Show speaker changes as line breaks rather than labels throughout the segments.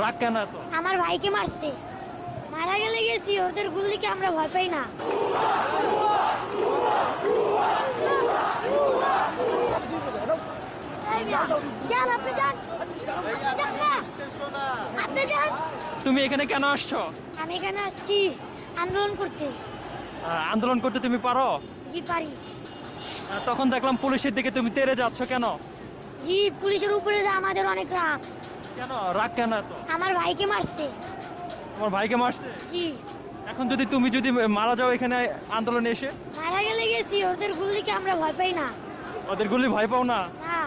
রাগ কেন এত?
আমার ভাইকে মারছে, মারা গেলে গেছি, ওদের গুলিকে আমরা ভয় পাই না। যান, আপনি যান। যান না। আপনি যান।
তুমি এখানে কেন আসছো?
আমি এখানে আসছি আন্দোলন করতে।
আন্দোলন করতে তুমি পারো?
জি পারি।
তখন দেখলাম পুলিশের দিকে তুমি তেড়ে যাচ্ছ কেন?
জি, পুলিশের উপরে যে আমাদের অনেক রাগ।
কেন রাগ কেন এত?
আমার ভাইকে মারছে।
তোমার ভাইকে মারছে?
জি।
এখন তুমি যদি মারা যাও এখানে আন্দোলনে এসে?
মারা গেলে গেছি, ওদের গুলিকে আমরা ভয় পাই না।
ওদের গুলি ভয় পাও না?
না।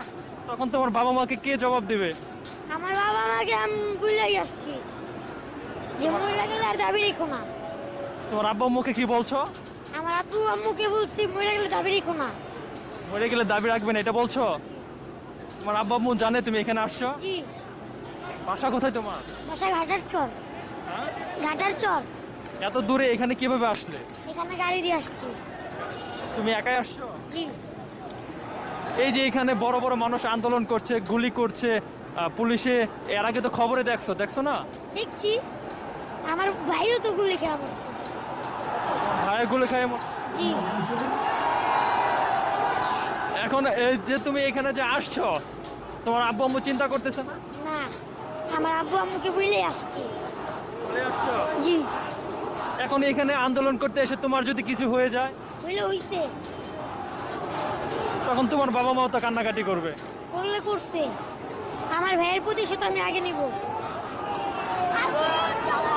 তখন তোমার বাবা মাকে কে জবাব দিবে?
আমার বাবা মাকে আমি বুঝলাই আসছি যে মরে গেলে আর দাবি রেখো না।
তোমার আব্বা আম্মুকে কি বলছো?
আমার আব্বু আম্মুকে বলছি মরে গেলে দাবি রেখো না।
মরে গেলে দাবি রাখবেন এটা বলছো? তোমার আব্বা আম্মু জানে তুমি এখানে আসছো?
জি।
বাসা কোথায় তোমার?
বাসা ঘাটার চর।
হ্যাঁ?
ঘাটার চর।
এত দূরে এখানে কিভাবে আসলে?
এখানে গাড়ি দিয়ে আসছি।
তুমি একাই আসছো?
জি।
এই যে এখানে বড় বড় মানুষ আন্দোলন করছে, গুলি করছে, পুলিশে এর আগে তো খবরে দেখছো না?
দেখছি। আমার ভাইও তো গুলি খেয়ে মরছে।
ভাইয়ের গুলি খায়
জি।
এখন এই যে তুমি এখানে যে আসছো, তোমার আব্বু আম্মু চিন্তা করতেছে না?
না, আমার আব্বু আম্মুকে বুঝলেই আসছি।
বলে আসছো?
জি।
এখন এখানে আন্দোলন করতে এসে তোমার যদি কিছু হয়ে যায়,
বুঝলে হইছে।
তখন তোমার বাবা মাও তো কান্নাকাটি করবে।
করলে করছে। আমার ভাইয়ের প্রতিশোধ আমি আগে নিব। আগুন জ্বালা।